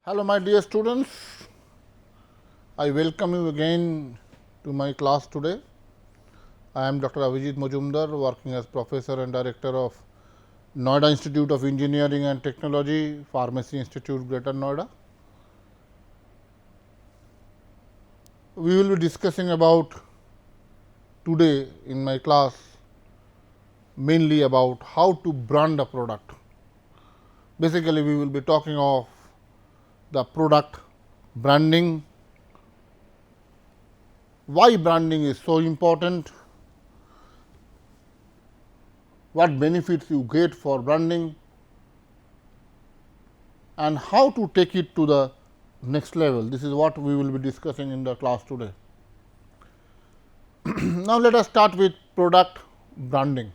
Hello, my dear students. I welcome you again to my class today. I am Dr. Abhijit Majumdar, working as Professor and Director of Noida Institute of Engineering and Technology, Pharmacy Institute, Greater Noida. We will be discussing about today in my class mainly about how to brand a product. Basically, we will be talking of the product branding, why branding is so important, what benefits you get for branding, and how to take it to the next level. This is what we will be discussing in the class today. Now, let us start with product branding.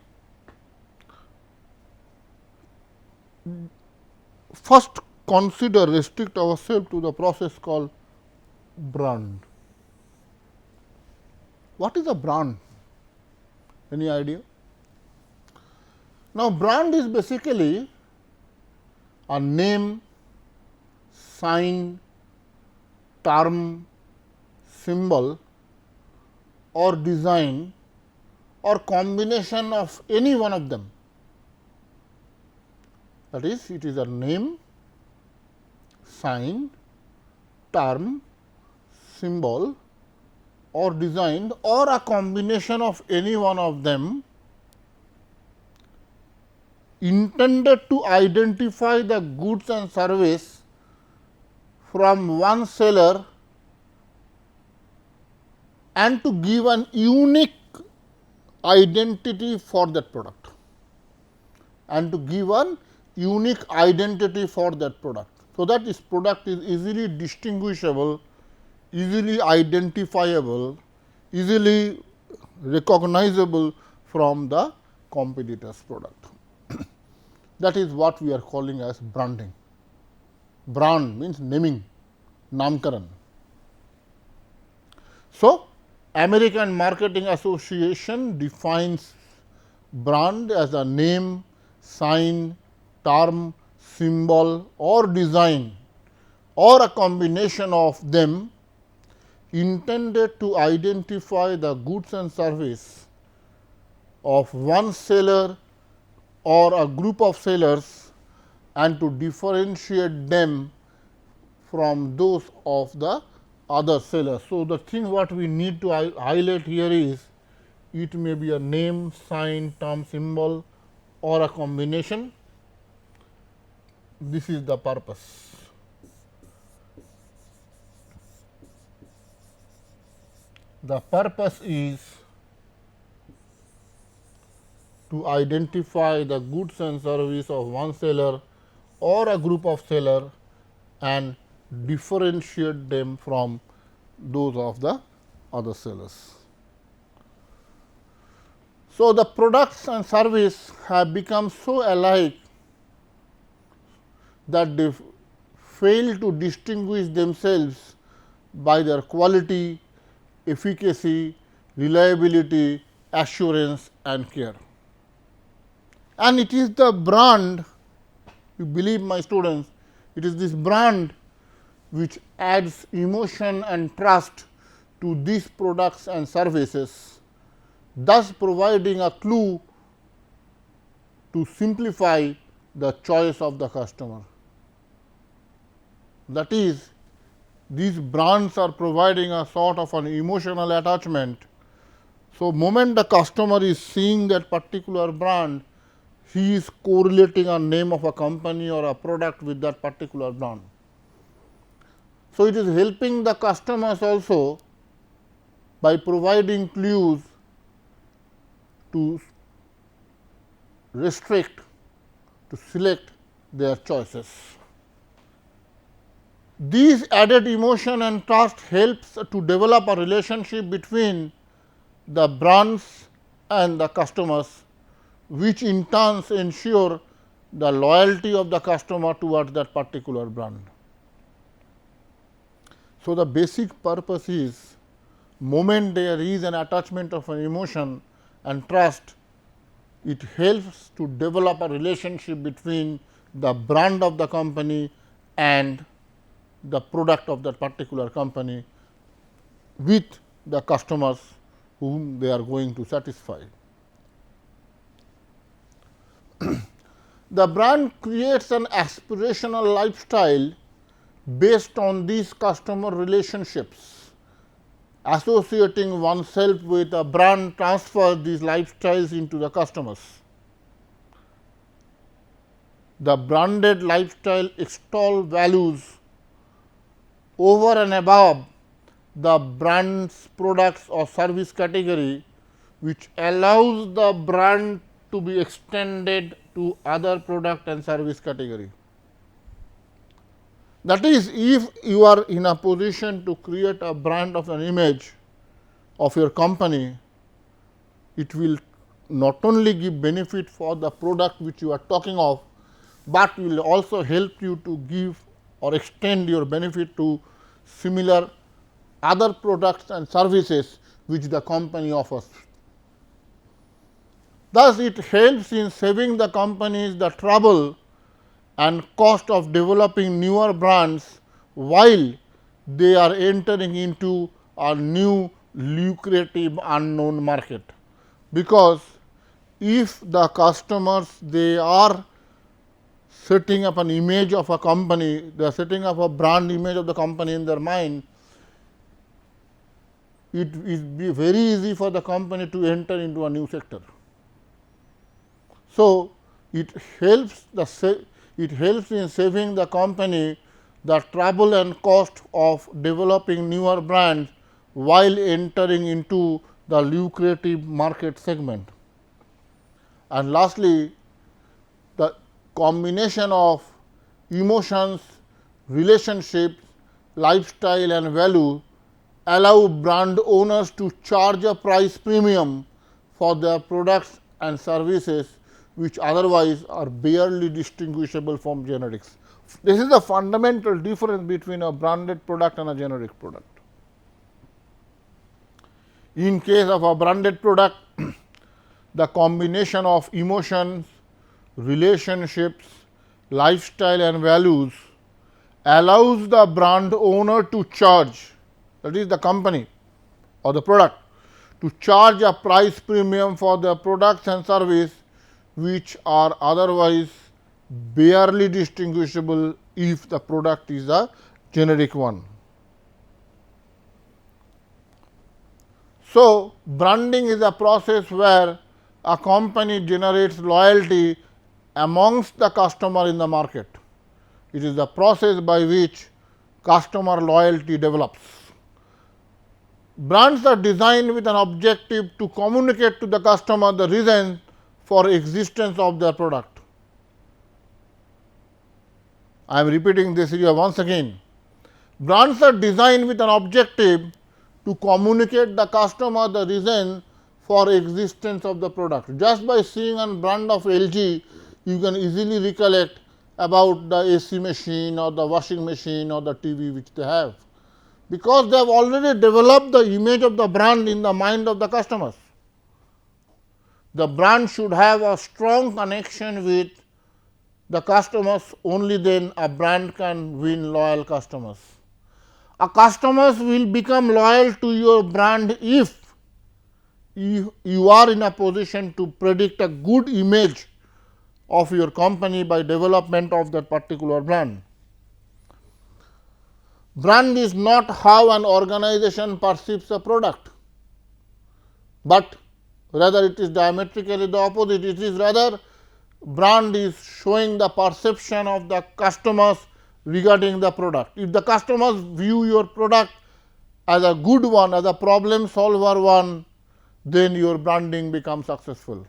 First, restrict ourselves to the process called brand. What is a brand? Any idea? Now, brand is basically a name, sign, term, symbol or design or combination of any one of them. That is, it is a name, sign, term, symbol or design or a combination of any one of them intended to identify the goods and service from one seller and to give an unique identity for that product so that this product is easily distinguishable, easily identifiable, easily recognizable from the competitor's product. That is what we are calling as branding. Brand means naming, namkaran. So, American Marketing Association defines brand as a name, sign, term, symbol or design or a combination of them intended to identify the goods and service of one seller or a group of sellers and to differentiate them from those of the other sellers. So, the thing what we need to highlight here is it may be a name, sign, term, symbol or a combination. This is the purpose. The purpose is to identify the goods and service of one seller or a group of seller and differentiate them from those of the other sellers. So, the products and service have become so alike that they fail to distinguish themselves by their quality, efficacy, reliability, assurance and care. And it is the brand, you believe my students, it is this brand which adds emotion and trust to these products and services, thus providing a clue to simplify the choice of the customer. That is, these brands are providing a sort of an emotional attachment. So, moment the customer is seeing that particular brand, he is correlating a name of a company or a product with that particular brand. So, it is helping the customers also by providing clues to restrict, to select their choices. These added emotion and trust helps to develop a relationship between the brands and the customers, which in turn ensure the loyalty of the customer towards that particular brand. So, the basic purpose is moment there is an attachment of an emotion and trust, it helps to develop a relationship between the brand of the company and the product of that particular company with the customers whom they are going to satisfy. The brand creates an aspirational lifestyle based on these customer relationships. Associating oneself with a brand transfers these lifestyles into the customers. The branded lifestyle extol values over and above the brand's products or service category, which allows the brand to be extended to other product and service category. That is, if you are in a position to create a brand of an image of your company, it will not only give benefit for the product which you are talking of, but will also help you to give or extend your benefit to similar other products and services which the company offers. Thus, it helps in saving the companies the trouble and cost of developing newer brands while they are entering into a new lucrative unknown market. Because if the customers, they are setting up an image of a company, they are setting up a brand image of the company in their mind, it is very easy for the company to enter into a new sector. So, it helps in saving the company the trouble and cost of developing newer brands while entering into the lucrative market segment. And lastly, the combination of emotions, relationships, lifestyle and value allow brand owners to charge a price premium for their products and services which otherwise are barely distinguishable from generics. This is the fundamental difference between a branded product and a generic product. In case of a branded product, the combination of emotions, relationships, lifestyle and values allows the brand owner to charge, that is the company or the product, to charge a price premium for their products and service which are otherwise barely distinguishable if the product is a generic one. So, branding is a process where a company generates loyalty amongst the customer in the market. It is the process by which customer loyalty develops. Brands are designed with an objective to communicate to the customer the reason for existence of their product. I am repeating this here once again. Brands are designed with an objective to communicate the customer the reason for existence of the product. Just by seeing a brand of LG, you can easily recollect about the AC machine or the washing machine or the TV which they have, because they have already developed the image of the brand in the mind of the customers. The brand should have a strong connection with the customers, only then a brand can win loyal customers. A customers will become loyal to your brand if you are in a position to predict a good image of your company by development of that particular brand. Brand is not how an organization perceives a product, but rather it is diametrically the opposite. It is rather brand is showing the perception of the customers regarding the product. If the customers view your product as a good one, as a problem solver one, then your branding becomes successful.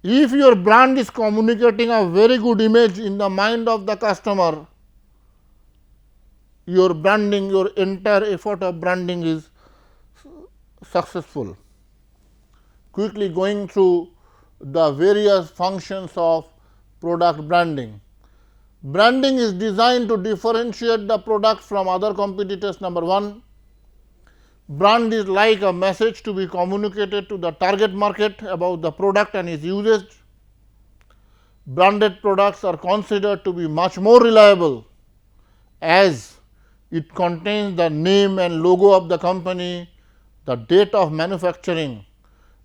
If your brand is communicating a very good image in the mind of the customer, your branding, your entire effort of branding is successful. Quickly going through the various functions of product branding. Branding is designed to differentiate the product from other competitors. Number 1, brand is like a message to be communicated to the target market about the product and its usage. Branded products are considered to be much more reliable as It contains the name and logo of the company, the date of manufacturing.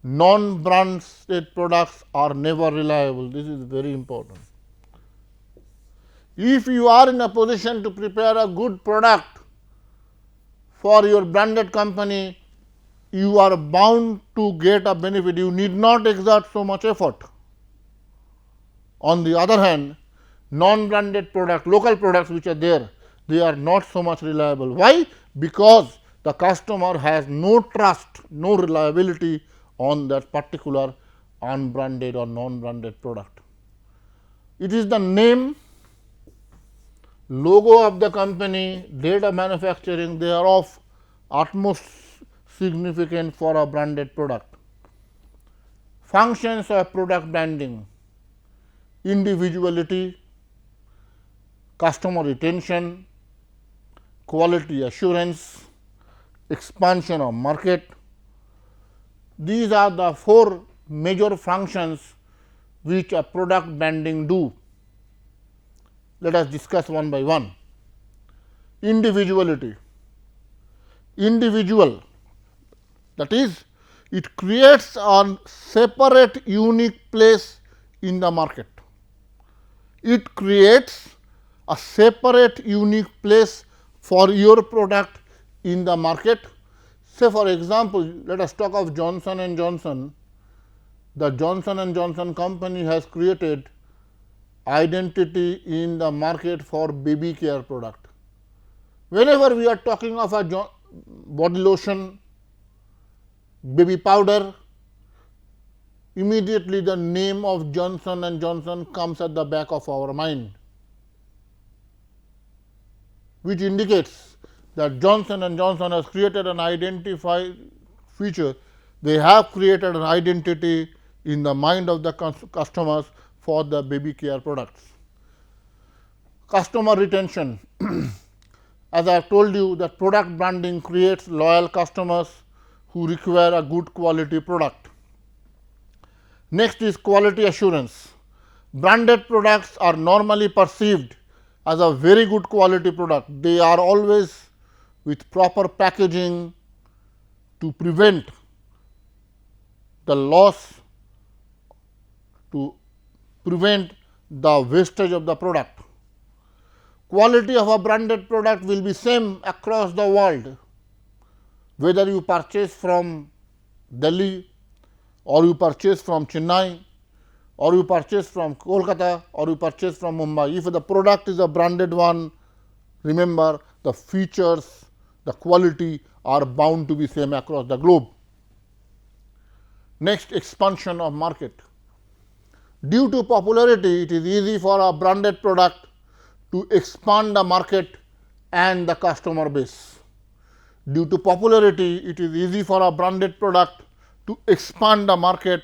Non-branded products are never reliable. This is very important. If you are in a position to prepare a good product for your branded company, you are bound to get a benefit. You need not exert so much effort. On the other hand, non-branded product, local products which are there, they are not so much reliable. Why? Because the customer has no trust, no reliability on that particular unbranded or non-branded product. It is the name, logo of the company, date of manufacturing, they are of utmost significant for a branded product. Functions of product branding: individuality, customer retention, quality assurance, expansion of market. These are the 4 major functions which a product branding do. Let us discuss one by one. Individuality. Individual, that is, it creates a separate unique place in the market. It creates a separate unique place for your product in the market. Say for example, let us talk of Johnson and Johnson. The Johnson and Johnson company has created identity in the market for baby care product. Whenever we are talking of a body lotion, baby powder, immediately the name of Johnson and Johnson comes at the back of our mind, which indicates that Johnson and Johnson has created an identified feature. They have created an identity in the mind of the customers for the baby care products. Customer retention. As I have told you, that product branding creates loyal customers who require a good quality product. Next is quality assurance. Branded products are normally perceived as a very good quality product. They are always with proper packaging to prevent the loss, to prevent the wastage of the product. Quality of a branded product will be same across the world, whether you purchase from Delhi or you purchase from Chennai or you purchase from Kolkata or you purchase from Mumbai. If the product is a branded one, remember the features, the quality are bound to be same across the globe. Next, expansion of market. Due to popularity, it is easy for a branded product to expand the market and the customer base. Due to popularity, it is easy for a branded product to expand the market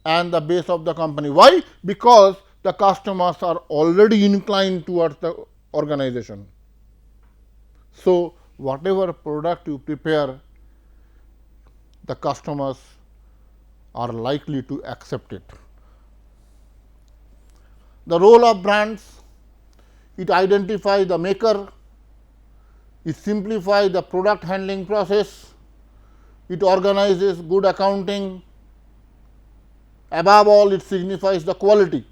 and the base of the company. Why? Because the customers are already inclined towards the organization. So, whatever product you prepare, the customers are likely to accept it. The role of brands: it identifies the maker, it simplifies the product handling process, it organizes good accounting, above all it signifies the quality.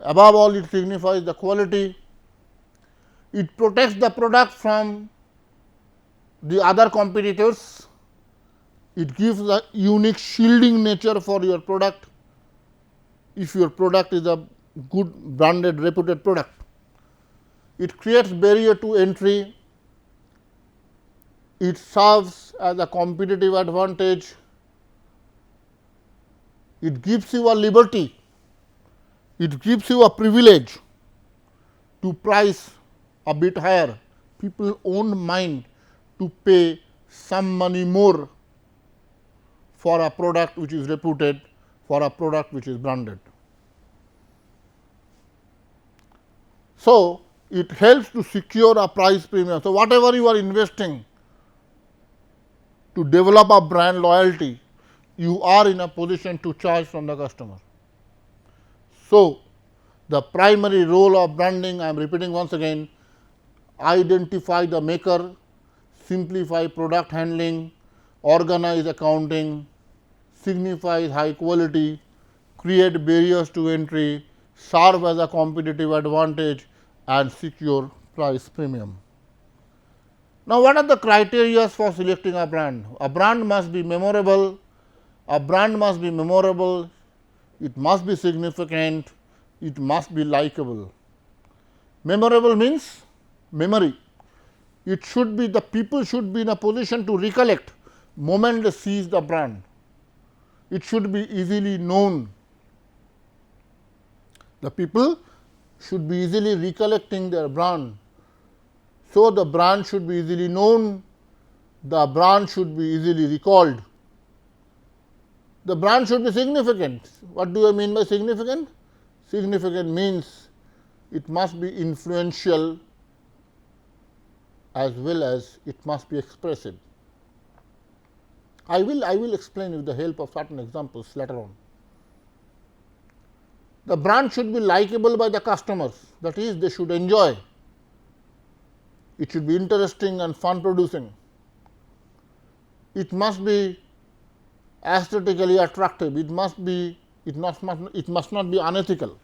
Above all it signifies the quality, it protects the product from the other competitors, it gives the unique shielding nature for your product if your product is a good branded reputed product. It creates barrier to entry, it serves as a competitive advantage, it gives you a liberty, it gives you a privilege to price a bit higher. People won't mind to pay some money more for a product which is reputed, for a product which is branded. So, it helps to secure a price premium. So, whatever you are investing to develop a brand loyalty, you are in a position to charge from the customer. So, The primary role of branding, I am repeating once again, identify the maker, simplify product handling, organize accounting, signifies high quality, create barriers to entry, serve as a competitive advantage and secure price premium. Now, what are the criteria for selecting a brand? A brand must be memorable, it must be significant, it must be likable. Memorable means memory. It should be, the people should be in a position to recollect moment they sees the brand. It should be easily known. The people should be easily recollecting their brand. So, the brand should be easily known, the brand should be easily recalled. The brand should be significant. What do I mean by significant? Significant means it must be influential as well as it must be expressive. I will explain with the help of certain examples later on. The brand should be likable by the customers, that is, they should enjoy. It should be interesting and fun producing. It must be aesthetically attractive. It must not be unethical.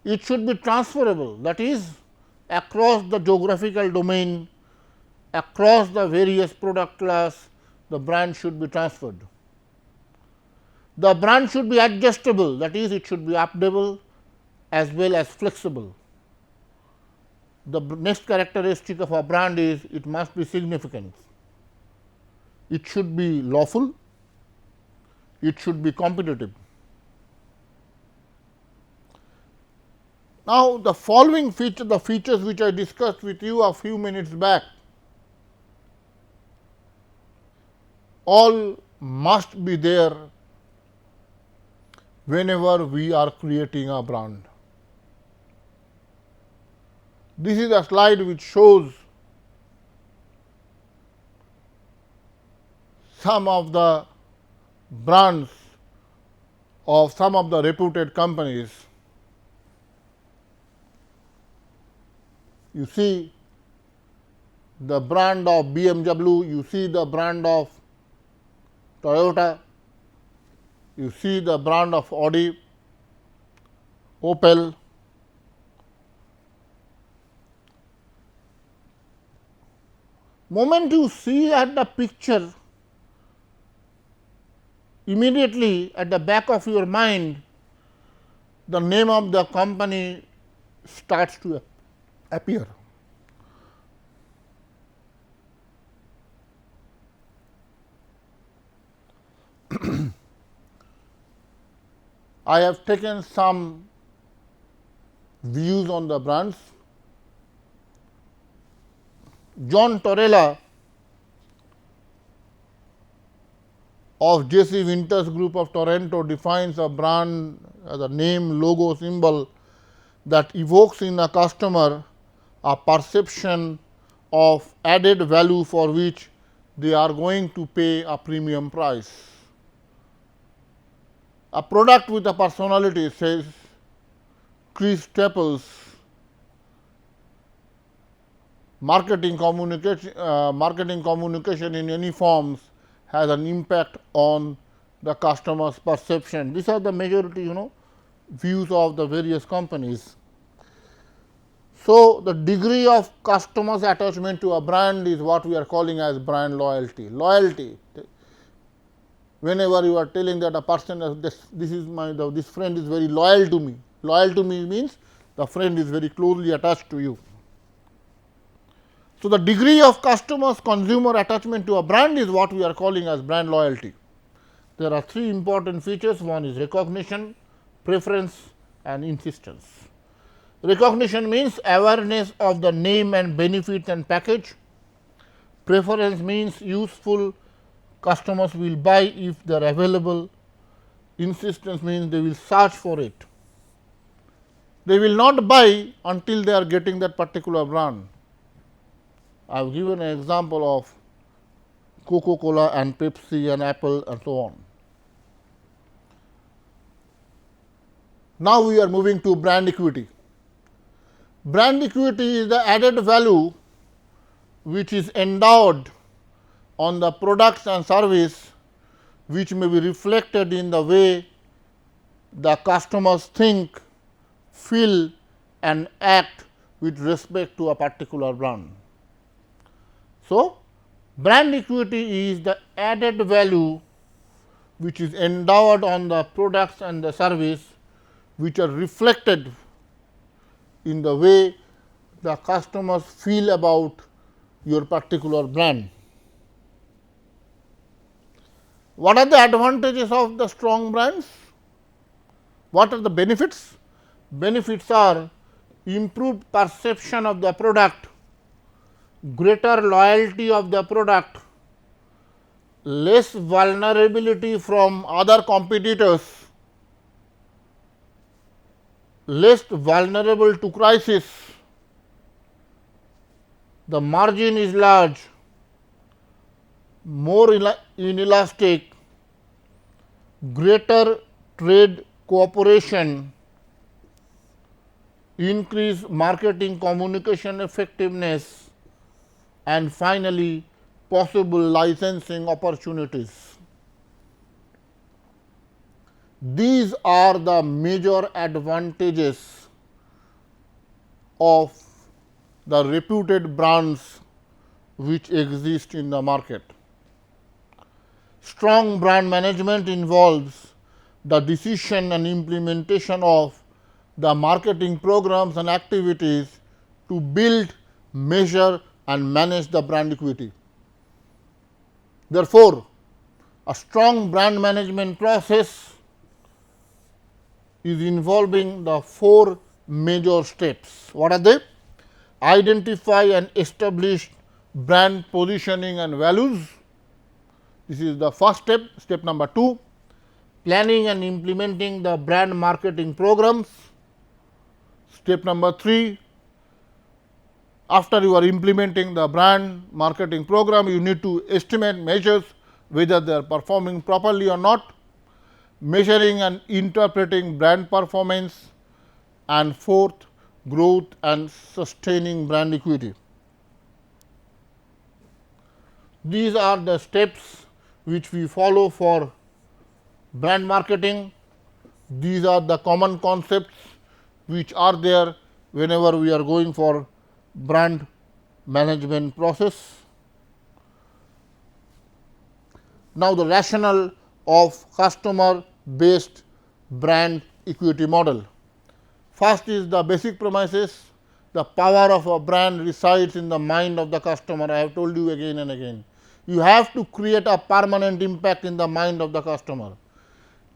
It should be transferable, that is, across the geographical domain, across the various product class, the brand should be transferred. The brand should be adjustable, that is, it should be updatable as well as flexible. The next characteristic of a brand is it must be significant. It should be lawful, it should be competitive. Now, the following feature, the features which I discussed with you a few minutes back, all must be there whenever we are creating a brand. This is a slide which shows some of the brands of some of the reputed companies. You see the brand of BMW, you see the brand of Toyota, you see the brand of Audi, Opel. Moment you see at the picture, immediately at the back of your mind, the name of the company starts to appear. I have taken some views on the brands. John Torella of J.C. Winters Group of Toronto defines a brand as a name, logo, symbol that evokes in a customer a perception of added value for which they are going to pay a premium price. A product with a personality, says Chris Staples. Marketing communication in any forms has an impact on the customer's perception. These are the majority, views of the various companies. So, the degree of customers' attachment to a brand is what we are calling as brand loyalty. Loyalty, whenever you are telling that a person, this friend is very loyal to me. Loyal to me means the friend is very closely attached to you. So, the degree of customers' consumer attachment to a brand is what we are calling as brand loyalty. There are three important features. One is recognition, preference and insistence. Recognition means awareness of the name and benefits and package. Preference means useful, customers will buy if they are available. Insistence means they will search for it. They will not buy until they are getting that particular brand. I have given an example of Coca-Cola and Pepsi and Apple and so on. Now, we are moving to brand equity. Brand equity is the added value which is endowed on the products and service, which may be reflected in the way the customers think, feel and act with respect to a particular brand. So, brand equity is the added value which is endowed on the products and the service, which are reflected in the way the customers feel about your particular brand. What are the advantages of the strong brands? What are the benefits? Benefits are improved perception of the product, greater loyalty of the product, less vulnerability from other competitors, less vulnerable to crisis, the margin is large, more inelastic, greater trade cooperation, increase marketing communication effectiveness, and finally, possible licensing opportunities. These are the major advantages of the reputed brands which exist in the market. Strong brand management involves the decision and implementation of the marketing programs and activities to build, measure and manage the brand equity. Therefore, a strong brand management process is involving the 4 major steps. What are they? Identify and establish brand positioning and values. This is the first step. Step number 2, planning and implementing the brand marketing programs. Step number 3, after you are implementing the brand marketing program, you need to estimate measures whether they are performing properly or not, measuring and interpreting brand performance, and fourth, growth and sustaining brand equity. These are the steps which we follow for brand marketing. These are the common concepts which are there whenever we are going for brand management process. Now, the rationale of customer based brand equity model. First is the basic premises. The power of a brand resides in the mind of the customer. I have told you again and again. You have to create a permanent impact in the mind of the customer.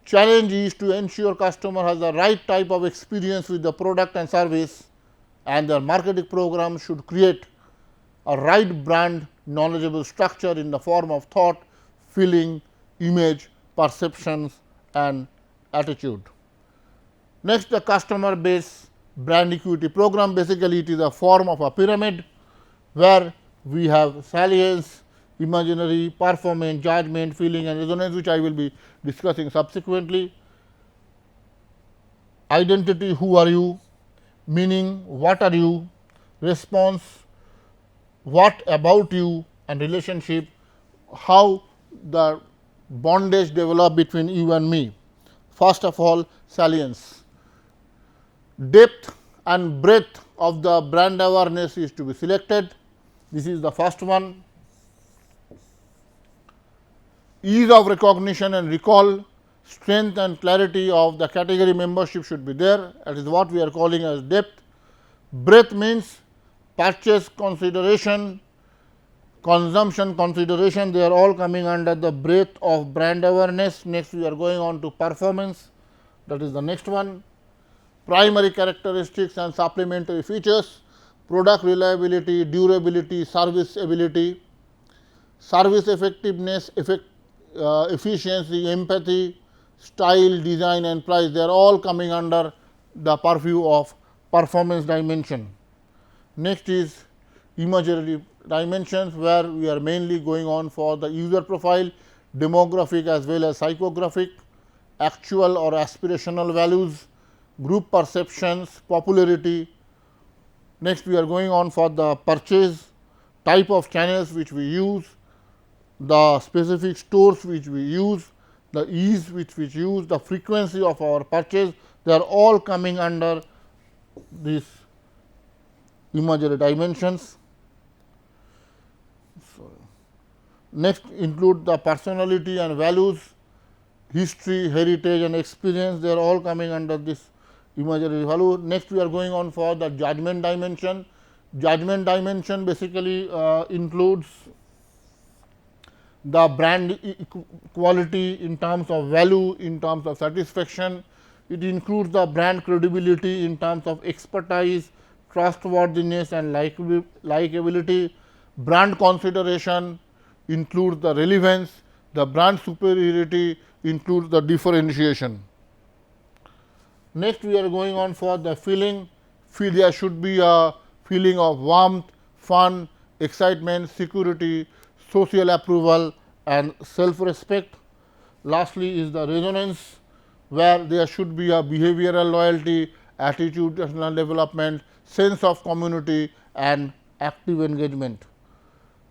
Challenge is to ensure customer has the right type of experience with the product and service, and their marketing program should create a right brand knowledgeable structure in the form of thought, feeling, image, perceptions and attitude. Next, the customer base brand equity program. Basically, it is a form of a pyramid where we have salience, imaginary, performance, judgment, feeling and resonance, which I will be discussing subsequently. Identity, who are you, meaning what are you, response, what about you, and relationship, how the bondage develop between you and me. First of all, salience. Depth and breadth of the brand awareness is to be selected. This is the first one. Ease of recognition and recall, strength and clarity of the category membership should be there. That is what we are calling as depth. Breadth means purchase consideration, consumption consideration, they are all coming under the breadth of brand awareness. Next, we are going on to performance, that is the next one. Primary characteristics and supplementary features, product reliability, durability, service ability, service effectiveness, efficiency, empathy, style, design and price, they are all coming under the purview of performance dimension. Next is imagery dimensions, where we are mainly going on for the user profile, demographic as well as psychographic, actual or aspirational values, group perceptions, popularity. Next, we are going on for the purchase, type of channels which we use, the specific stores which we use, the ease which we use, the frequency of our purchase, they are all coming under these imagery dimensions. Next, include the personality and values, history, heritage and experience, they are all coming under this imagery value. Next, we are going on for the judgment dimension. Judgment dimension basically includes the brand quality in terms of value, in terms of satisfaction. It includes the brand credibility in terms of expertise, trustworthiness and likability. Brand consideration includes the relevance, the brand superiority includes the differentiation. Next, we are going on for the feeling. There should be a feeling of warmth, fun, excitement, security, social approval and self respect. Lastly, is the resonance, where there should be a behavioral loyalty, attitudinal development, sense of community and active engagement.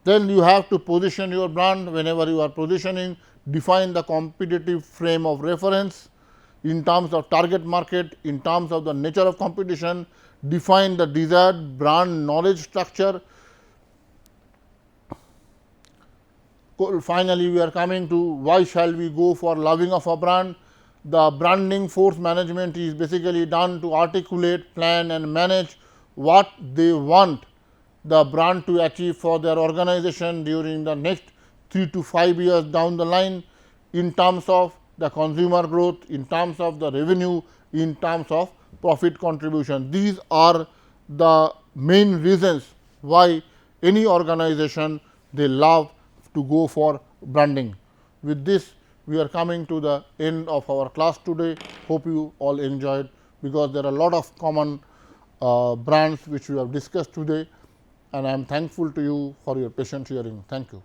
Then you have to position your brand. Whenever you are positioning, define the competitive frame of reference in terms of target market, in terms of the nature of competition, define the desired brand knowledge structure. Finally, we are coming to why shall we go for loving of a brand. The branding force management is basically done to articulate, plan and manage what they want the brand to achieve for their organization during the next 3 to 5 years down the line, in terms of the consumer growth, in terms of the revenue, in terms of profit contribution. These are the main reasons why any organization they love to go for branding. With this, we are coming to the end of our class today. Hope you all enjoyed, because there are a lot of common brands which we have discussed today, and I am thankful to you for your patient hearing. Thank you.